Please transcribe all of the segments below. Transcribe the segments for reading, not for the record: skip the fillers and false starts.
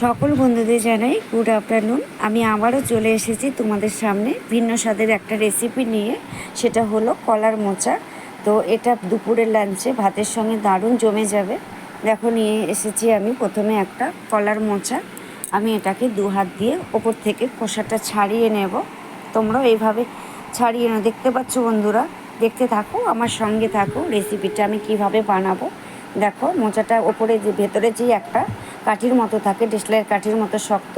সকল বন্ধুদের জানাই গুড আফটারনুন। আমি আবারও চলে এসেছি তোমাদের সামনে ভিন্ন স্বাদের একটা রেসিপি নিয়ে। সেটা হলো কলার মোচা। তো এটা দুপুরের লাঞ্চে ভাতের সঙ্গে দারুণ জমে যাবে। দেখো নিয়ে এসেছি আমি প্রথমে একটা কলার মোচা। আমি এটাকে দু হাত দিয়ে ওপর থেকে খোসাটা ছাড়িয়ে নেব। তোমরাও এইভাবে ছাড়িয়ে নাও। দেখতে পাচ্ছ বন্ধুরা, দেখতে থাকো, আমার সঙ্গে থাকো রেসিপিটা আমি কিভাবে বানাবো। দেখো মোচাটা ওপরে যে ভেতরে যে একটা কাঠির মতো থাকে, ডিসলাইয়ের কাঠির মতো শক্ত,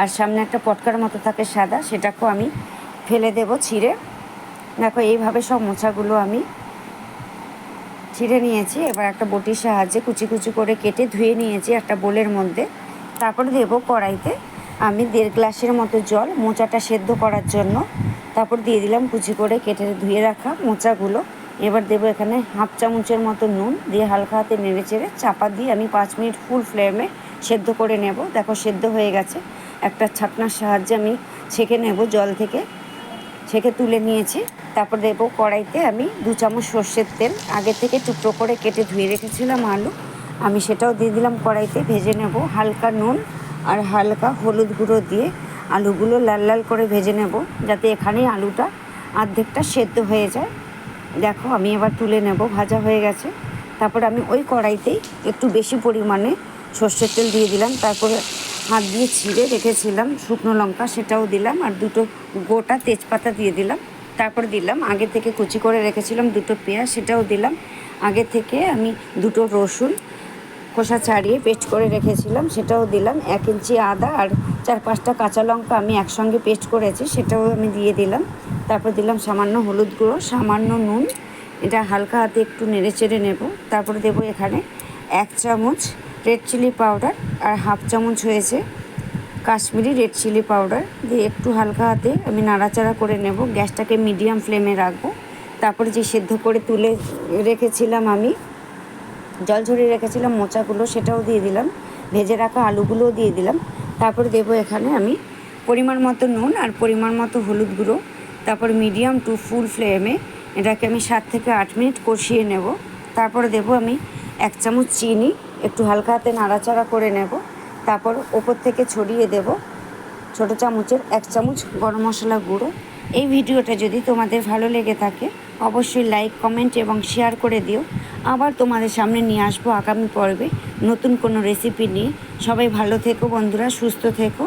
আর সামনে একটা পটকার মতো থাকে সাদা, সেটাকেও আমি ফেলে দেব ছিঁড়ে। দেখো এইভাবে সব মোচাগুলো আমি ছিঁড়ে নিয়েছি। এবার একটা বটির সাহায্যে কুচি কুচি করে কেটে ধুয়ে নিয়েছি একটা বোলের মধ্যে। তারপরে দেবো কড়াইতে আমি 1.5 গ্লাসের মতো জল মোচাটা সেদ্ধ করার জন্য। তারপর দিয়ে দিলাম কুচি করে কেটে ধুয়ে রাখা মোচাগুলো। এবার দেবো এখানে হাফ চামচের মতো নুন দিয়ে হালকা হাতে নেড়ে চেড়ে চাপা দিয়ে আমি 5 মিনিট ফুল ফ্লেমে সেদ্ধ করে নেব। দেখো সেদ্ধ হয়ে গেছে। একটা ছাকনার সাহায্যে আমি ছেঁকে নেব, জল থেকে ছেঁকে তুলে নিয়েছি। তারপর দেবো কড়াইতে আমি 2 চামচ সর্ষের তেল, আগে থেকে টুকরো করে কেটে ধুয়ে রেখেছিলাম আলু, আমি সেটাও দিয়ে দিলাম কড়াইতে। ভেজে নেব হালকা নুন আর হালকা হলুদ গুঁড়ো দিয়ে আলুগুলো লাল লাল করে ভেজে নেব, যাতে এখানেই আলুটা অর্ধেকটা সেদ্ধ হয়ে যায়। দেখো আমি এবার তুলে নেব, ভাজা হয়ে গেছে। তারপর আমি ওই কড়াইতেই একটু বেশি পরিমাণে সর্ষের তেল দিয়ে দিলাম। তারপরে হাত দিয়ে ছিঁড়ে রেখেছিলাম শুকনো লঙ্কা, সেটাও দিলাম, আর 2টো গোটা তেজপাতা দিয়ে দিলাম। তারপর দিলাম আগে থেকে কুচি করে রেখেছিলাম 2টো পেঁয়াজ, সেটাও দিলাম। আগে থেকে আমি 2টো রসুন খোসা ছাড়িয়ে পেস্ট করে রেখেছিলাম, সেটাও দিলাম। 1 ইঞ্চি আদা আর 4-5টা কাঁচা লঙ্কা আমি একসঙ্গে পেস্ট করেছি, সেটাও আমি দিয়ে দিলাম। তারপর দিলাম সামান্য হলুদ গুঁড়ো, সামান্য নুন, এটা হালকা হাতে একটু নেড়ে চেড়ে নেব। তারপরে দেবো এখানে 1 চামচ রেড চিলি পাউডার আর হাফ চামচ হয়েছে কাশ্মীরি রেড চিলি পাউডার দিয়ে একটু হালকা হাতে আমি নাড়াচাড়া করে নেব। গ্যাসটাকে মিডিয়াম ফ্লেমে রাখবো। তারপরে যে সেদ্ধ করে তুলে রেখেছিলাম আমি, জল ঝরিয়ে রেখেছিলাম মোচাগুলো, সেটাও দিয়ে দিলাম। ভেজে রাখা আলুগুলোও দিয়ে দিলাম। তারপরে দেবো এখানে আমি পরিমাণ মতো নুন আর পরিমাণ মতো হলুদ গুঁড়ো। তারপর মিডিয়াম টু ফুল ফ্লেমে এটাকে আমি 7 থেকে 8 মিনিট কষিয়ে নেব। তারপরে দেবো আমি 1 চামচ চিনি, একটু হালকা হাতে নাড়াচাড়া করে নেব। তারপর ওপর থেকে ছড়িয়ে দেব ছোটো চামচের 1 চামচ গরম মশলা গুঁড়ো। এই ভিডিওটা যদি তোমাদের ভালো লেগে থাকে অবশ্যই লাইক, কমেন্ট এবং শেয়ার করে দিও। আবার তোমাদের সামনে নিয়ে আসবো আগামী পর্বে নতুন কোনো রেসিপি নিয়ে। সবাই ভালো থেকো বন্ধুরা, সুস্থ থেকো।